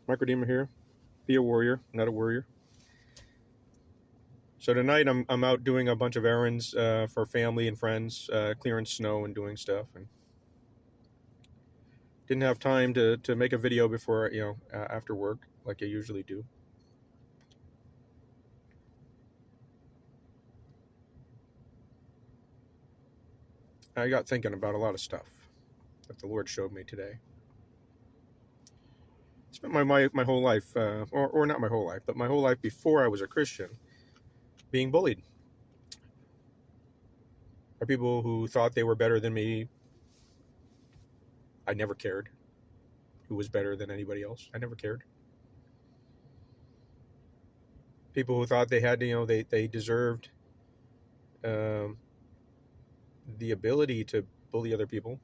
Mike Redeemer here. Be a warrior, not a worrier. So tonight I'm out doing a bunch of errands for family and friends, clearing snow and doing stuff, and didn't have time to make a video before after work like I usually do. I got thinking about a lot of stuff that the Lord showed me today. Spent my whole life, or not my whole life, but my whole life before I was a Christian, being bullied by people who thought they were better than me. I never cared who was better than anybody else. I never cared. People who thought they had, they deserved um, the ability to bully other people.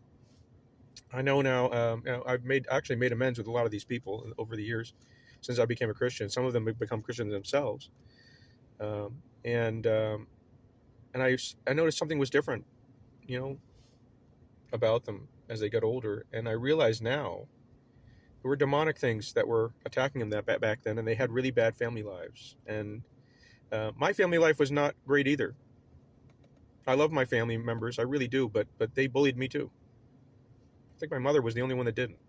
I know now. I've actually made amends with a lot of these people over the years since I became a Christian. Some of them have become Christians themselves, um, and I noticed something was different, you know, about them as they got older, and I realize now there were demonic things that were attacking them that back then, and they had really bad family lives. And my family life was not great either. I love my family members, I really do, but they bullied me too. I think my mother was the only one that didn't.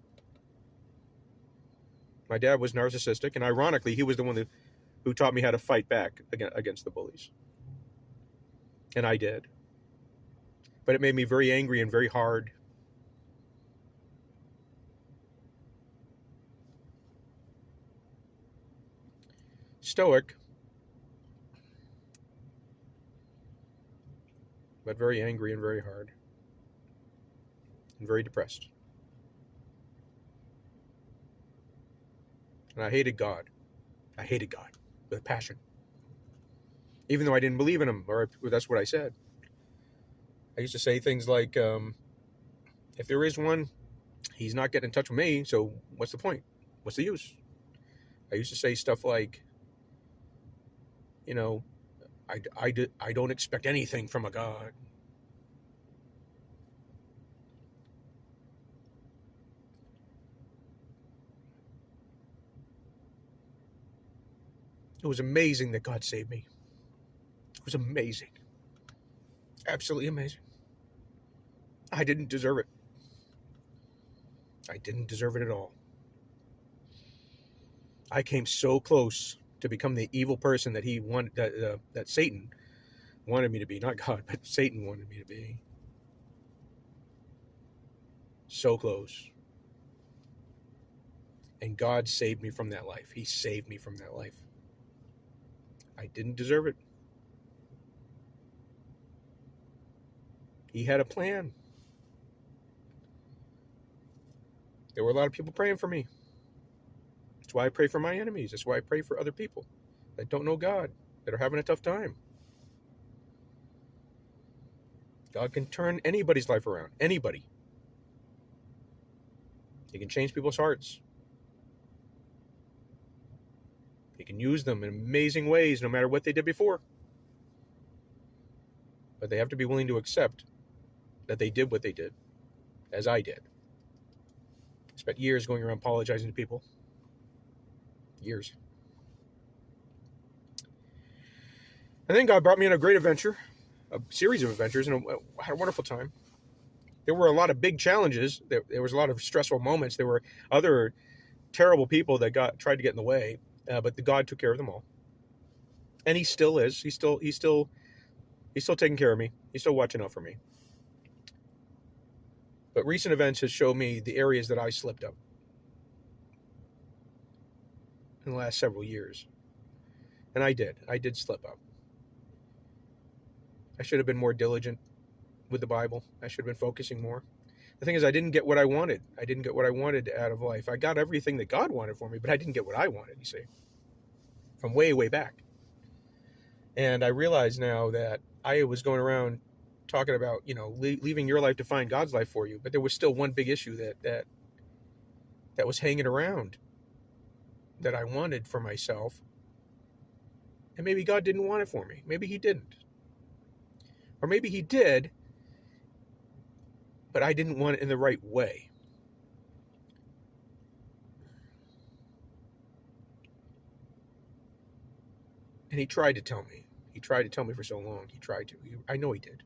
My dad was narcissistic, and ironically, he was the one who taught me how to fight back against the bullies. And I did. But it made me very angry and very hard. Stoic, but very angry and very hard. And very depressed. And I hated God. I hated God with a passion. Even though I didn't believe in him, or that's what I said. I used to say things like, if there is one, he's not getting in touch with me, so what's the point? What's the use? I used to say stuff like, I don't expect anything from a God. It was amazing that God saved me. It was amazing. Absolutely amazing. I didn't deserve it. I didn't deserve it at all. I came so close to become the evil person that he wanted, that Satan wanted me to be. Not God, but Satan wanted me to be. So close. And God saved me from that life. He saved me from that life. I didn't deserve it. He had a plan. There were a lot of people praying for me. That's why I pray for my enemies. That's why I pray for other people that don't know God, that are having a tough time. God can turn anybody's life around. Anybody. He can change people's hearts. He can use them in amazing ways, no matter what they did before. But they have to be willing to accept that they did what they did, as I did. I spent years going around apologizing to people. Years. And then God brought me on a great adventure, a series of adventures, and I had a wonderful time. There were a lot of big challenges. There was a lot of stressful moments. There were other terrible people that tried to get in the way, but God took care of them all. And he still is. He's still taking care of me. He's still watching out for me. But recent events has shown me the areas that I slipped up in the last several years. And I did slip up. I should have been more diligent with the Bible. I should have been focusing more. The thing is, I didn't get what I wanted. I didn't get what I wanted out of life. I got everything that God wanted for me, but I didn't get what I wanted, you see, from way, way back. And I realize now that I was going around talking about, leaving your life to find God's life for you. But there was still one big issue that was hanging around that I wanted for myself. And maybe God didn't want it for me. Maybe he didn't. Or maybe he did, but I didn't want it in the right way. And he tried to tell me. He tried to tell me for so long. He tried to. I know he did.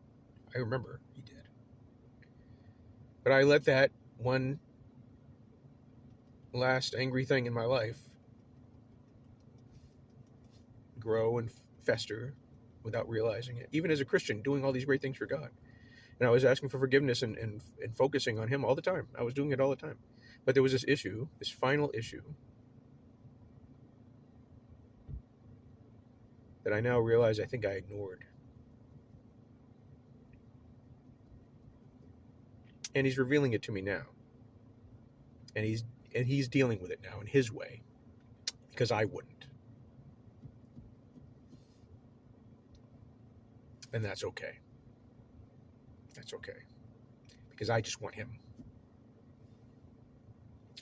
I remember he did. But I let that one last angry thing in my life grow and fester without realizing it. Even as a Christian, doing all these great things for God. And I was asking for forgiveness and focusing on him all the time. I was doing it all the time. But there was this issue, this final issue, that I now realize I think I ignored. And he's revealing it to me now. And he's dealing with it now in his way, because I wouldn't. And that's okay. That's okay. Because I just want him.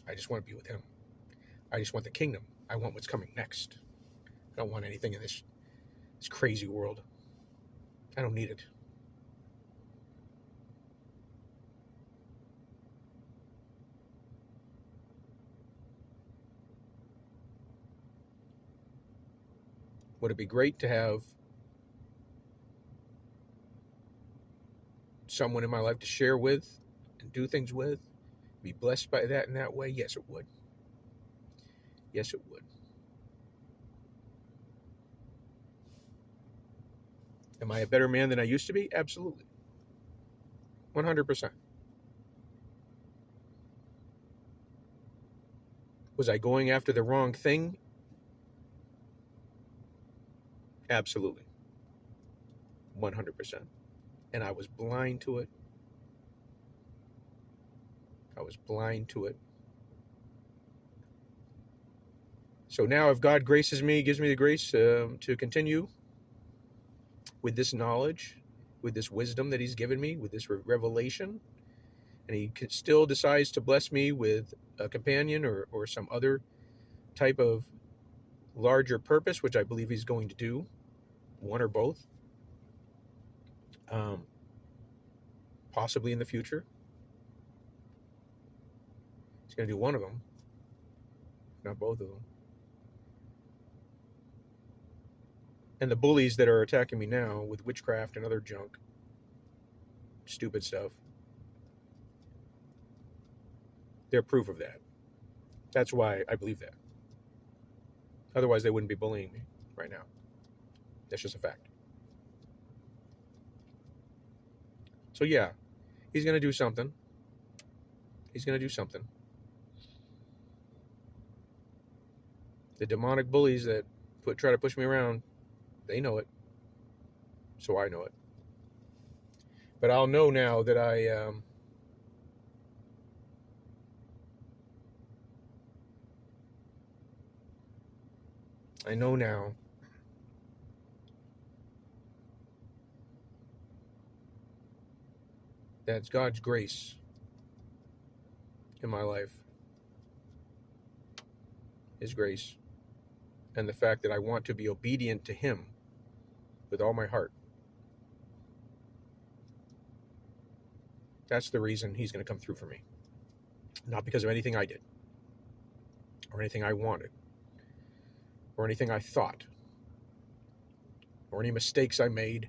I just want to be with him. I just want the kingdom. I want what's coming next. I don't want anything in this crazy world. I don't need it. Would it be great to have someone in my life to share with and do things with? Be blessed by that in that way? Yes, it would. Yes, it would. Am I a better man than I used to be? Absolutely. 100%. Was I going after the wrong thing? Absolutely. 100%. And I was blind to it. I was blind to it. So now if God graces me, gives me the grace to continue with this knowledge, with this wisdom that he's given me, with this revelation, and he still decides to bless me with a companion or some other type of larger purpose, which I believe he's going to do, one or both, possibly in the future. He's going to do one of them, not both of them. And the bullies that are attacking me now with witchcraft and other junk, stupid stuff, they're proof of that. That's why I believe that. Otherwise, they wouldn't be bullying me right now. That's just a fact. So yeah, he's going to do something. He's going to do something. The demonic bullies that try to push me around, they know it. So I know it. But I'll know now that I know now that it's God's grace in my life. His grace. And the fact that I want to be obedient to him with all my heart. That's the reason he's going to come through for me. Not because of anything I did, or anything I wanted, or anything I thought, or any mistakes I made,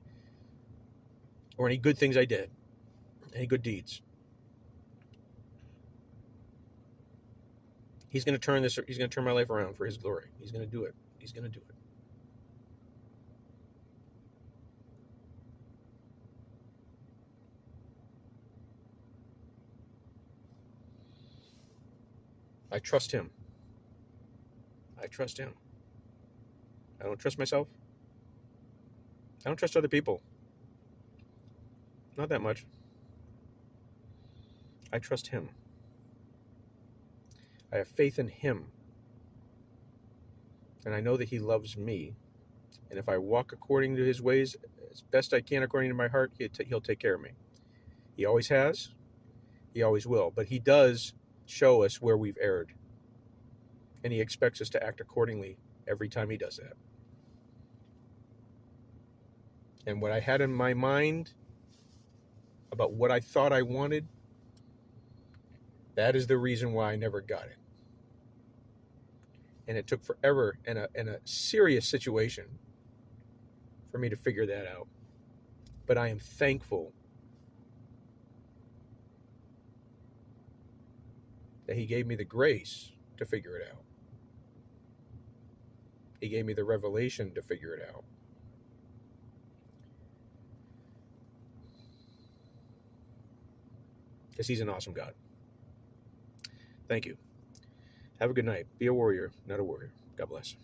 or any good things I did, any good deeds. He's going to turn my life around for his glory. He's going to do it. He's going to do it. I trust him. I trust him. I don't trust myself. I don't trust other people. Not that much. I trust him. I have faith in him. And I know that he loves me. And if I walk according to his ways as best I can according to my heart, he'll take care of me. He always has. He always will. But he does show us where we've erred. And he expects us to act accordingly every time he does that. And what I had in my mind about what I thought I wanted, that is the reason why I never got it. And it took forever in a serious situation for me to figure that out. But I am thankful that he gave me the grace to figure it out. He gave me the revelation to figure it out. Because he's an awesome God. Thank you. Have a good night. Be a warrior, not a warrior. God bless.